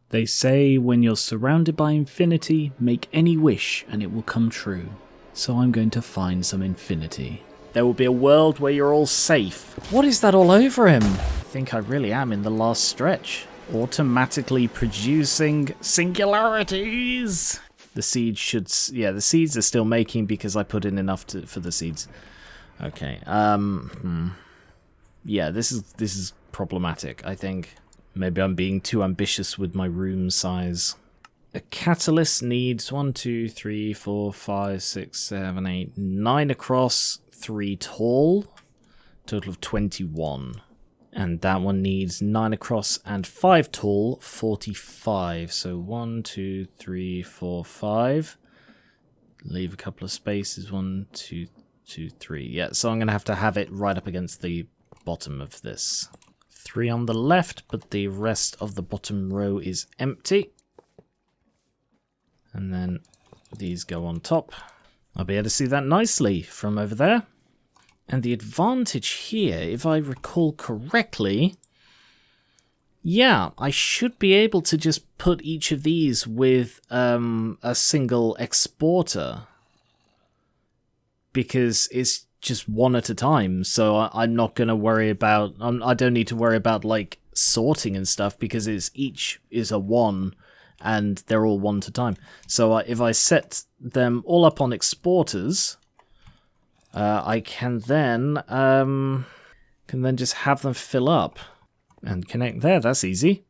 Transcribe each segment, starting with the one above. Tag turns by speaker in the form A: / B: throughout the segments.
A: They say when you're surrounded by infinity, make any wish and it will come true. So I'm going to find some infinity. There will be a world where you're all safe. What is that all over him? I think I really am in the last stretch. Automatically producing singularities. The seeds should... yeah, the seeds are still making because I put in enough for the seeds. Okay. Yeah, this is problematic, I think. Maybe I'm being too ambitious with my room size. A catalyst needs 1, 2, 3, 4, 5, 6, 7, 8, 9 across, 3 tall. Total of 21. And that one needs 9 across and 5 tall, 45. So 1, 2, 3, 4, 5. Leave a couple of spaces. 1, 2, 2, 3. Yeah, so I'm going to have it right up against the bottom of this. 3 on the left, but the rest of the bottom row is empty. And then these go on top. I'll be able to see that nicely from over there. And the advantage here, if I recall correctly, yeah, I should be able to just put each of these with a single exporter. Because it's just one at a time, so I'm not going to worry about... I don't need to worry about, like, sorting and stuff, because each is a 1, and they're all one at a time. So if I set them all up on exporters, I can then just have them fill up and connect there. That's easy.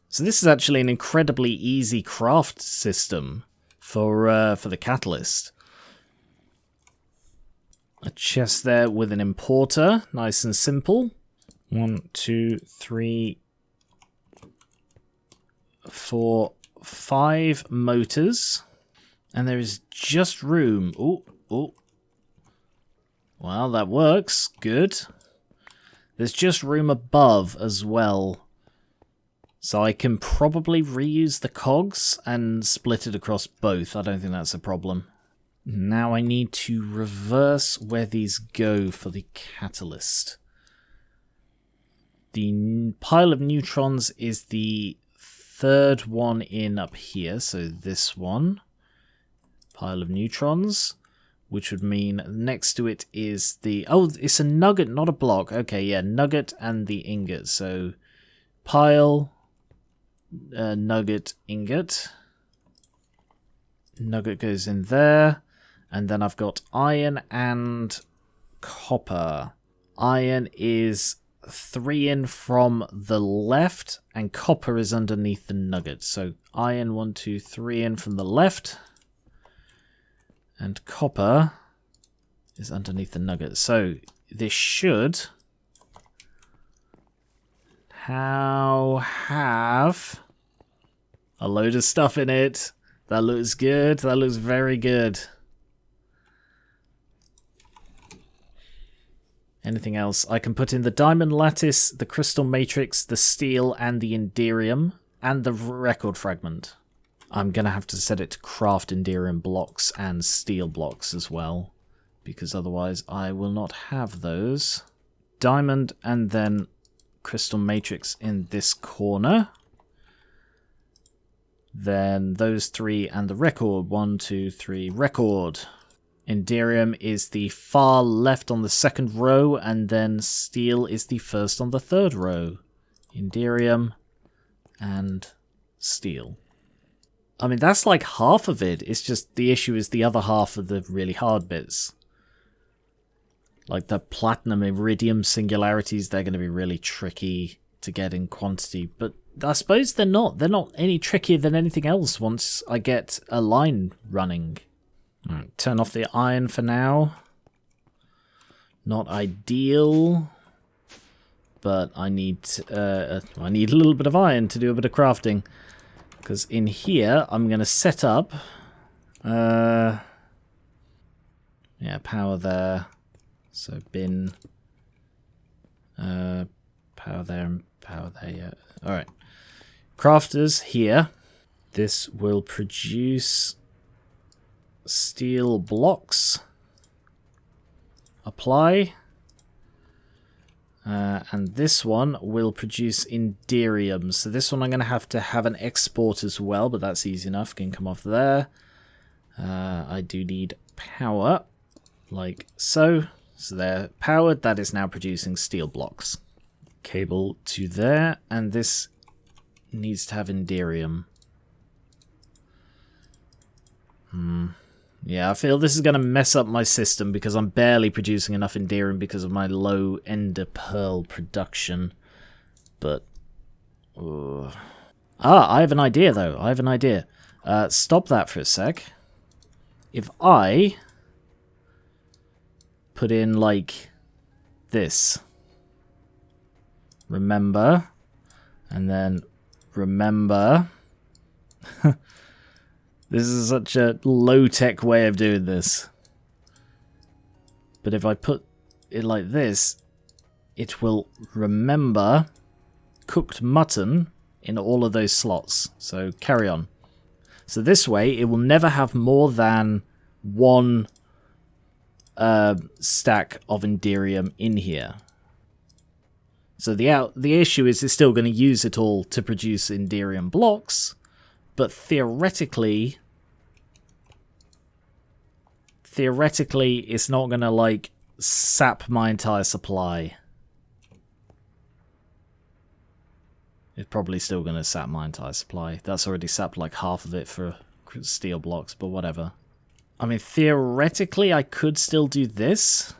A: So this is actually an incredibly easy craft system for the catalyst. A chest there with an importer, nice and simple. 1, 2, 3, 4, 5 motors. And there is just room. Oh. Well, that works. Good. There's just room above as well. So I can probably reuse the cogs and split it across both. I don't think that's a problem. Now I need to reverse where these go for the catalyst. The pile of neutrons is the third one in up here, so this one. Pile of neutrons, which would mean next to it is the... oh, it's a nugget, not a block. Okay, yeah, nugget and the ingot. So pile, nugget, ingot. Nugget goes in there. And then I've got iron and copper. Iron is 3 in from the left, and copper is underneath the nugget. So iron 1, 2, 3 in from the left, and copper is underneath the nugget. So this should have a load of stuff in it. That looks good. That looks very good. Anything else? I can put in the diamond lattice, the crystal matrix, the steel, and the inderium, and the record fragment. I'm going to have to set it to craft inderium blocks and steel blocks as well, because otherwise I will not have those. Diamond and then crystal matrix in this corner. Then those 3 and the record. 1, 2, 3, record. Inderium is the far left on the second row, and then steel is the first on the third row. Inderium and steel. I mean, that's like half of it. It's just the issue is the other half of the really hard bits. Like the platinum iridium singularities, they're going to be really tricky to get in quantity. But I suppose they're not. They're not any trickier than anything else once I get a line running. Alright, turn off the iron for now. Not ideal, but I need a little bit of iron to do a bit of crafting. Because in here, I'm going to set up, yeah, power there. So bin, power there and power there. Yeah. All right, crafters here. This will produce steel blocks. Apply. And this one will produce inderium. So this one I'm going to have an export as well, but that's easy enough. Can come off there. I do need power, like so. So they're powered. That is now producing steel blocks. Cable to there, and this needs to have inderium. Yeah, I feel this is going to mess up my system because I'm barely producing enough inderium because of my low ender pearl production. But I have an idea though. I have an idea. Stop that for a sec. If I put in like this, remember, and then remember. This is such a low-tech way of doing this. But if I put it like this, it will remember cooked mutton in all of those slots. So carry on. So this way, it will never have more than one stack of inderium in here. So the issue is it's still going to use it all to produce inderium blocks, but theoretically it's not going to like sap my entire supply. It's probably still going to sap my entire supply. That's already sapped like half of it for steel blocks, but whatever. I mean, theoretically I could still do this.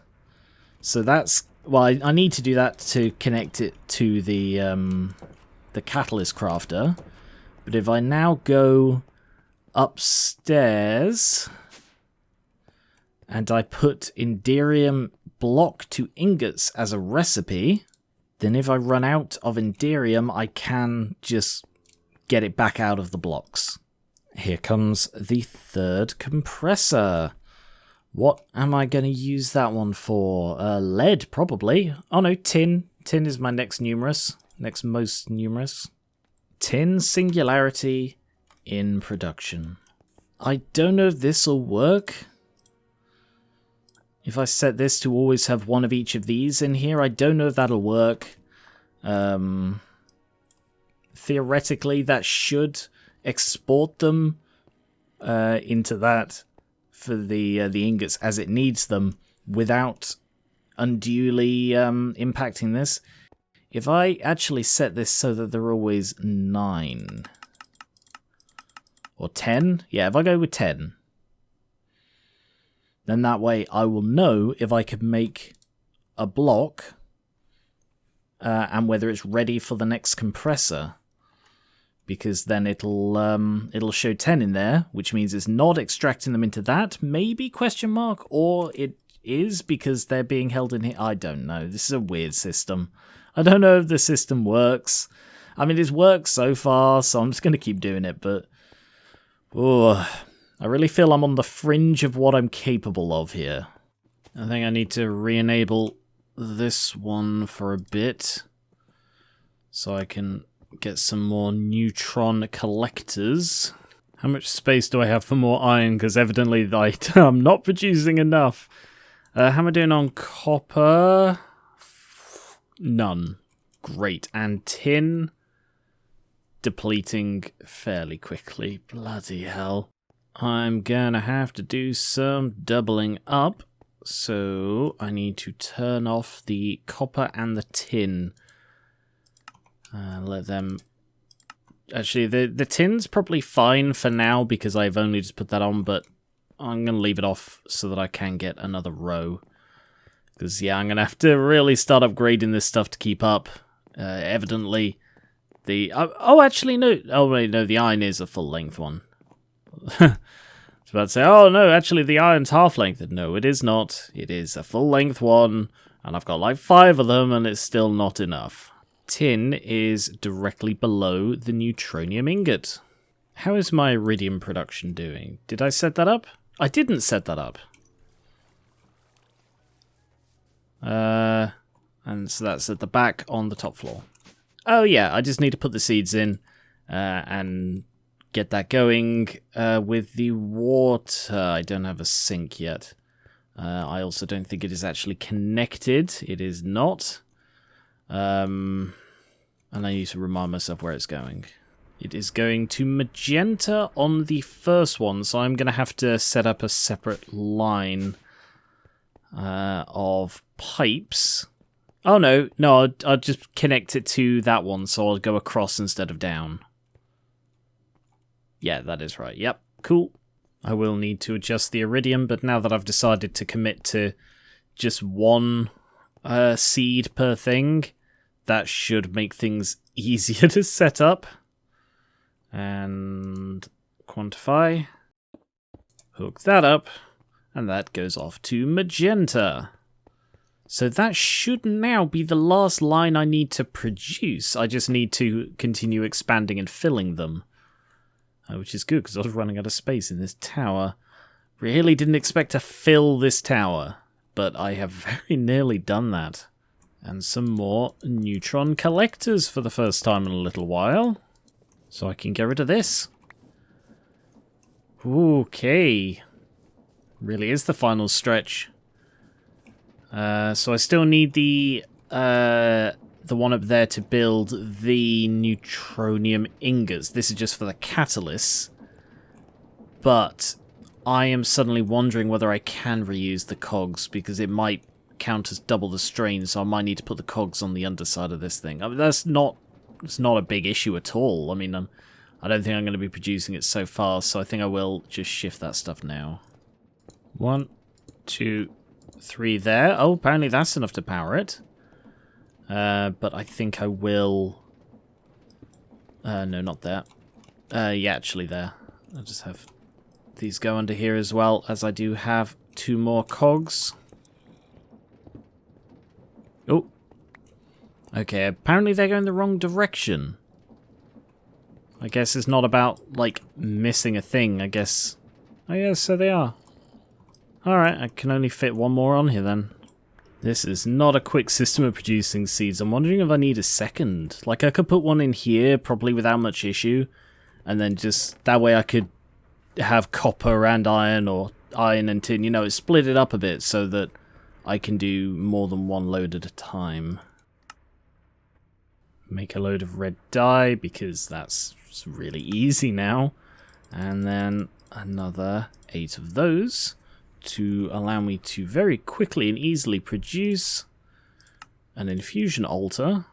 A: So that's... Well, I need to do that to connect it to the catalyst crafter. But if I now go upstairs and I put inderium block to ingots as a recipe, then if I run out of inderium, I can just get it back out of the blocks. Here comes the third compressor. What am I going to use that one for? Lead, probably. Oh no, tin. Tin is my next most numerous. Tin singularity in production. I don't know if this will work. If I set this to always have one of each of these in here, I don't know if that'll work. Theoretically, that should export them into that for the ingots as it needs them without unduly impacting this. If I actually set this so that they're always 9 or 10, yeah, if I go with 10, then that way I will know if I could make a block and whether it's ready for the next compressor. Because then it'll show 10 in there, which means it's not extracting them into that. Maybe question mark, or it is because they're being held in here. I don't know. This is a weird system. I don't know if the system works. I mean, it's worked so far, so I'm just going to keep doing it. But I really feel I'm on the fringe of what I'm capable of here. I think I need to re-enable this one for a bit so I can get some more neutron collectors. How much space do I have for more iron? Because evidently I'm not producing enough. How am I doing on copper? None. Great. And tin? Depleting fairly quickly. Bloody hell. I'm gonna have to do some doubling up. So I need to turn off the copper and the tin. Let them... Actually, the tin's probably fine for now because I've only just put that on, but I'm going to leave it off so that I can get another row. Because, yeah, I'm going to have to really start upgrading this stuff to keep up. Evidently, the... Oh, actually, no. Oh, wait, no, the iron is a full-length one. I was about to say, oh, no, actually, the iron's half-length. No, it is not. It is a full-length one, and I've got like 5 of them, and it's still not enough. Tin is directly below the neutronium ingot. How is my iridium production doing? Did I set that up? I didn't set that up. And so that's at the back on the top floor. Oh yeah, I just need to put the seeds in and get that going with the water. I don't have a sink yet. I also don't think it is actually connected. It is not. And I need to remind myself where it's going. It is going to magenta on the first one, so I'm going to have to set up a separate line of pipes. Oh, no, I'll just connect it to that one, so I'll go across instead of down. Yeah, that is right. Yep, cool. I will need to adjust the iridium, but now that I've decided to commit to just one seed per thing, that should make things easier to set up. And quantify. Hook that up. And that goes off to magenta. So that should now be the last line I need to produce. I just need to continue expanding and filling them. Which is good, because I was running out of space in this tower. Really didn't expect to fill this tower. But I have very nearly done that. And some more neutron collectors for the first time in a little while. So I can get rid of this. Okay. Really is the final stretch. So I still need the one up there to build the neutronium ingots. This is just for the catalysts. But I am suddenly wondering whether I can reuse the cogs, because it might count as double the strain, so I might need to put the cogs on the underside of this thing. I mean, it's not a big issue at all. I mean, I don't think I'm going to be producing it so fast, so I think I will just shift that stuff now. 1, 2, 3 there. Oh, apparently that's enough to power it. But I think I will... no, not there. Yeah, actually there. I'll just have these go under here as well, as I do have 2 more cogs. Oh. Okay, apparently they're going the wrong direction. I guess it's not about, like, missing a thing, I guess. Oh yeah, so they are. Alright, I can only fit 1 more on here then. This is not a quick system of producing seeds. I'm wondering if I need a second. Like, I could put one in here, probably without much issue. And then just, that way I could have copper and iron, or iron and tin, you know, split it up a bit so that I can do more than 1 load at a time. Make a load of red dye, because that's really easy now. And then another 8 of those to allow me to very quickly and easily produce an infusion altar.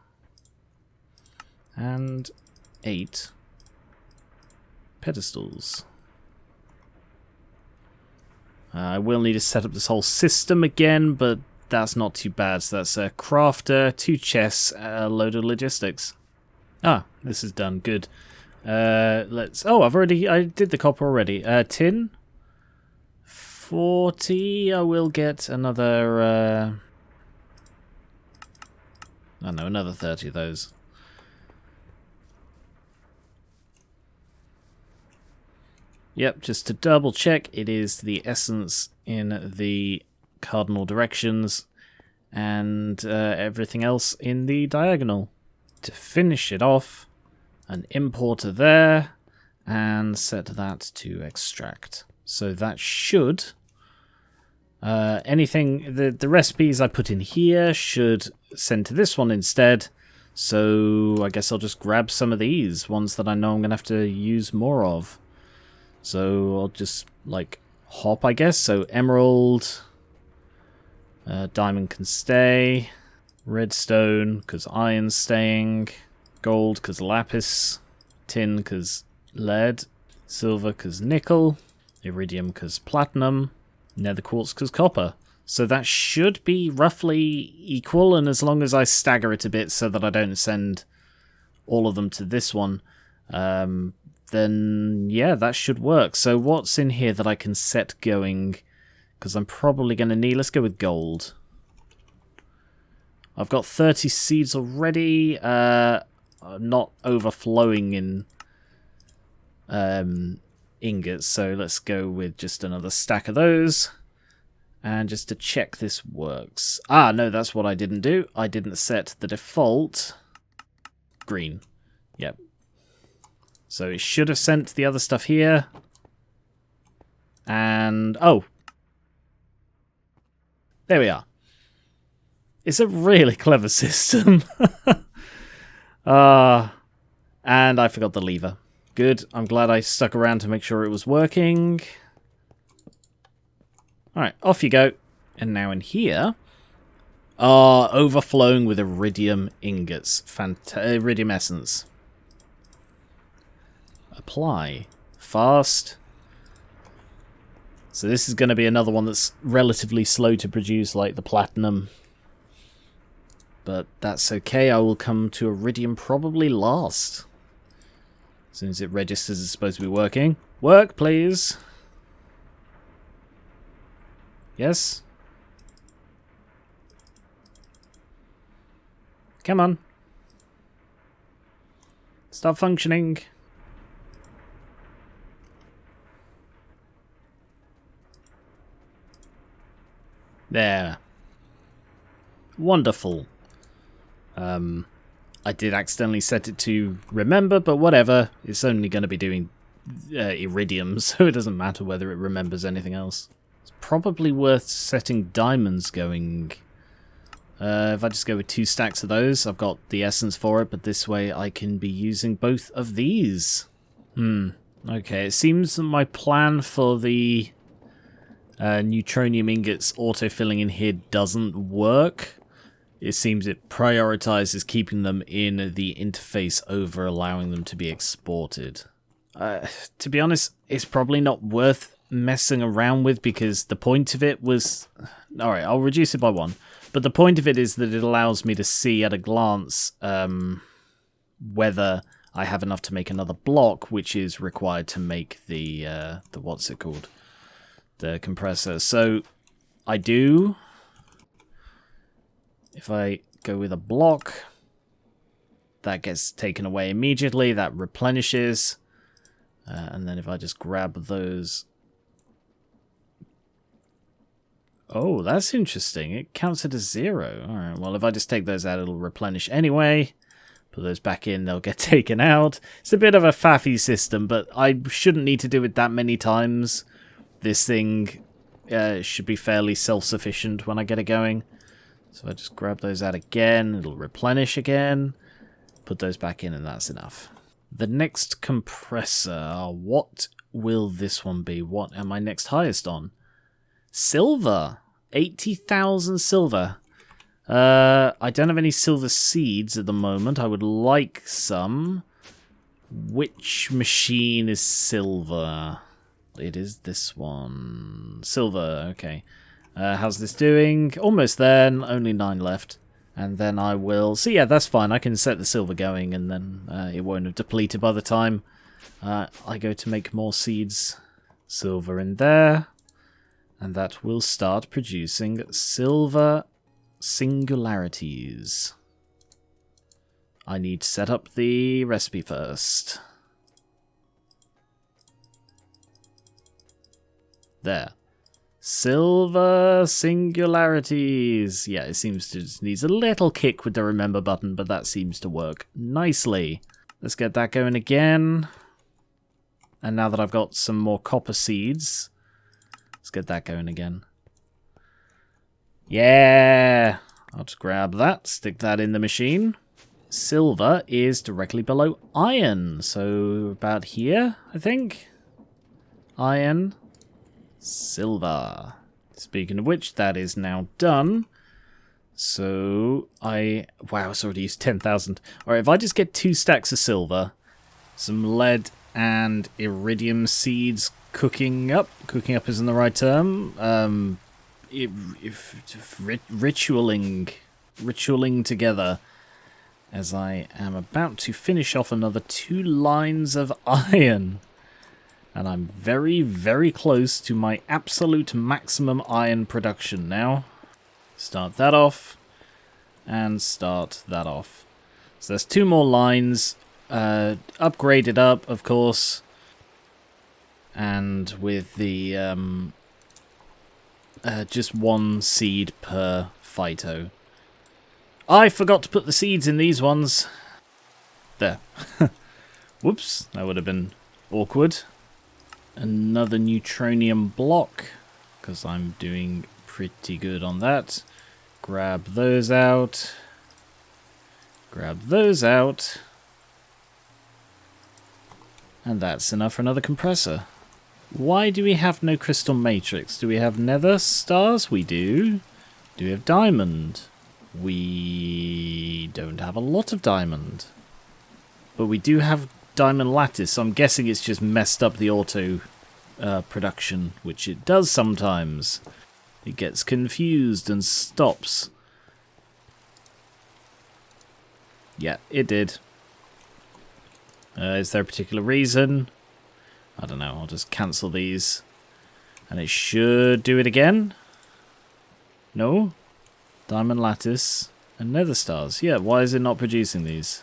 A: And 8 pedestals. I will need to set up this whole system again, but that's not too bad. So that's a crafter, 2 chests, a load of logistics. Ah, this is done. Good. Let's... Oh, I did the copper already. Tin. 40. I will get another... I don't know, another 30 of those. Yep, just to double check, it is the essence in the cardinal directions and everything else in the diagonal. To finish it off, an importer there, and set that to extract. So that should... the recipes I put in here should send to this one instead. So I guess I'll just grab some of these, ones that I know I'm going to have to use more of. So I'll just, like, hop, I guess. So emerald, diamond can stay, redstone, because iron's staying, gold, because lapis, tin, because lead, silver, because nickel, iridium, because platinum, nether quartz, because copper. So that should be roughly equal, and as long as I stagger it a bit so that I don't send all of them to this one, then yeah, that should work. So what's in here that I can set going? Because I'm probably going to need... Let's go with gold. I've got 30 seeds already. Not overflowing in ingots, so let's go with just another stack of those. And just to check this works. Ah, no, that's what I didn't do. I didn't set the default green. Yep. So it should have sent the other stuff here. And, oh. There we are. It's a really clever system. And I forgot the lever. Good. I'm glad I stuck around to make sure it was working. Alright, off you go. And now in here are overflowing with iridium ingots. Iridium essence. Apply. Fast. So this is going to be another one that's relatively slow to produce, like the platinum. But that's okay. I will come to iridium probably last. As soon as it registers it's supposed to be working. Work, please. Yes? Come on. Stop functioning. There. Wonderful. I did accidentally set it to remember, but whatever. It's only going to be doing iridium, so it doesn't matter whether it remembers anything else. It's probably worth setting diamonds going. If I just go with 2 stacks of those, I've got the essence for it, but this way I can be using both of these. Okay, it seems that my plan for the neutronium ingots autofilling in here doesn't work. It seems it prioritizes keeping them in the interface over allowing them to be exported. To be honest, it's probably not worth messing around with because the point of it was... Alright, I'll reduce it by 1. But the point of it is that it allows me to see at a glance whether I have enough to make another block, which is required to make the what's it called? The compressor. So I do. If I go with a block, that gets taken away immediately. That replenishes. And then if I just grab those... Oh, that's interesting. It counts it as 0. Alright, well, if I just take those out, it'll replenish anyway. Put those back in, they'll get taken out. It's a bit of a faffy system, but I shouldn't need to do it that many times. This thing should be fairly self-sufficient when I get it going. So if I just grab those out again, it'll replenish again. Put those back in and that's enough. The next compressor, what will this one be? What am I next highest on? Silver. 80,000 silver. I don't have any silver seeds at the moment. I would like some. Which machine is silver? It is this one. Silver, okay. How's this doing? Almost there, only 9 left. And then I will... So yeah, that's fine. I can set the silver going and then it won't have depleted by the time I go to make more seeds. Silver in there. And that will start producing silver singularities. I need to set up the recipe first. There. Silver singularities. Yeah, it seems to just needs a little kick with the remember button, but that seems to work nicely. Let's get that going again. And now that I've got some more copper seeds, let's get that going again. Yeah! I'll just grab that, stick that in the machine. Silver is directly below iron, so about here, I think. Iron. Silver. Speaking of which, that is now done. So, wow, it's already used 10,000. Alright, if I just get 2 stacks of silver, some lead and iridium seeds cooking up isn't the right term, ritualing together, as I am about to finish off another 2 lines of iron. And I'm very, very close to my absolute maximum iron production now. Start that off. And start that off. So there's 2 more lines. Upgraded up, of course. And with the... just 1 seed per phyto. I forgot to put the seeds in these ones. There. Whoops, that would have been awkward. Another neutronium block, because I'm doing pretty good on that. Grab those out. Grab those out. And that's enough for another compressor. Why do we have no crystal matrix? Do we have nether stars? We do. Do we have diamond? We don't have a lot of diamond. But we do have diamond lattice, so I'm guessing it's just messed up the auto production, which it does sometimes. It gets confused and stops. Yeah, it did. Is there a particular reason? I don't know, I'll just cancel these. And it should do it again. No? Diamond lattice and nether stars. Yeah, why is it not producing these?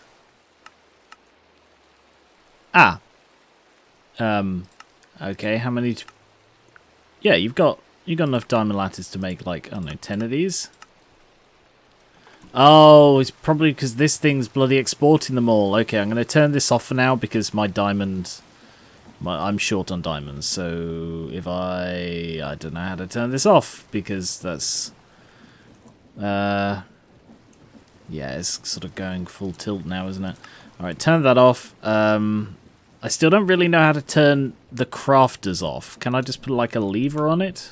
A: Ah. Okay, how many... Yeah, you've got enough diamond lattice to make, like, I don't know, 10 of these? Oh, it's probably because this thing's bloody exporting them all. Okay, I'm going to turn this off for now because my diamond... I'm short on diamonds, so if I don't know how to turn this off because that's... yeah, it's sort of going full tilt now, isn't it? Alright, turn that off. I still don't really know how to turn the crafters off. Can I just put like a lever on it?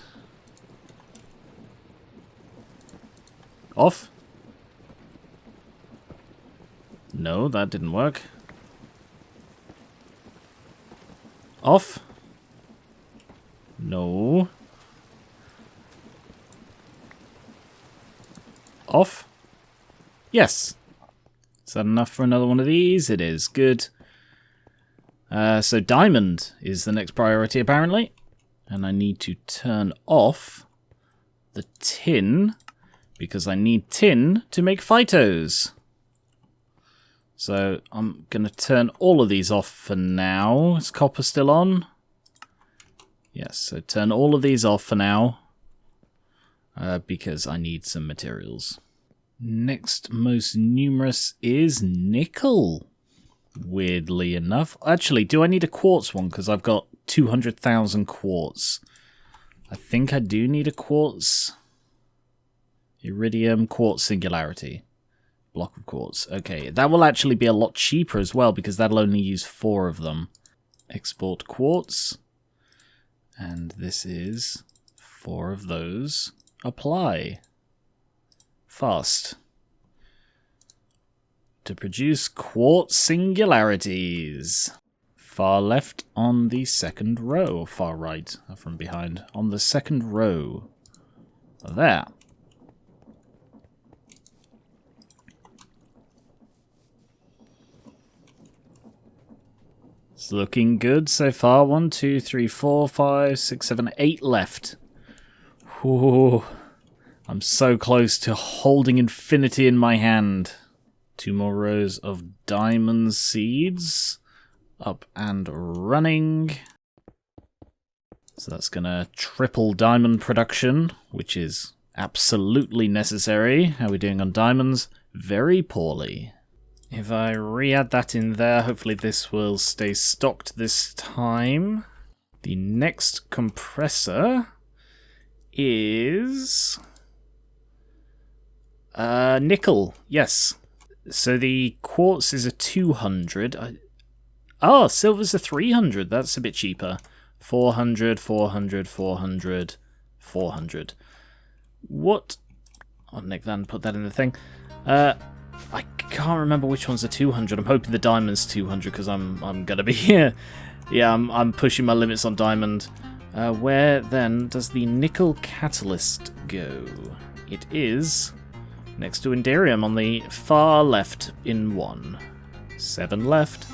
A: Off? No, that didn't work. Off? No. Off? Yes. Is that enough for another one of these? It is. Good. So diamond is the next priority apparently. And I need to turn off the tin because I need tin to make phytos. So I'm going to turn all of these off for now. Is copper still on? Yes, so turn all of these off for now. Because I need some materials. Next most numerous is nickel. Weirdly enough. Actually, do I need a quartz one? Because I've got 200,000 quartz. I think I do need a quartz. Iridium quartz singularity. Block of quartz. Okay, that will actually be a lot cheaper as well because that'll only use 4 of them. Export quartz. And this is 4 of those. Apply. Fast. To produce quartz singularities. Far left on the second row. Or far right from behind. On the second row. There. It's looking good so far. 1, 2, 3, 4, 5, 6, 7, 8 left. Ooh, I'm so close to holding infinity in my hand. 2 more rows of diamond seeds. Up and running. So that's going to triple diamond production, which is absolutely necessary. How are we doing on diamonds? Very poorly. If I re-add that in there, hopefully this will stay stocked this time. The next compressor is... nickel, yes. So the quartz is a 200. Oh, silver's a 300. That's a bit cheaper. 400, 400, 400, 400. What? I'll nick that and put that in the thing. I can't remember which one's a 200. I'm hoping the diamond's 200 because I'm gonna be here. Yeah, I'm pushing my limits on diamond. Where then does the nickel catalyst go? It is next to Inderium on the far left in 1. 7 left.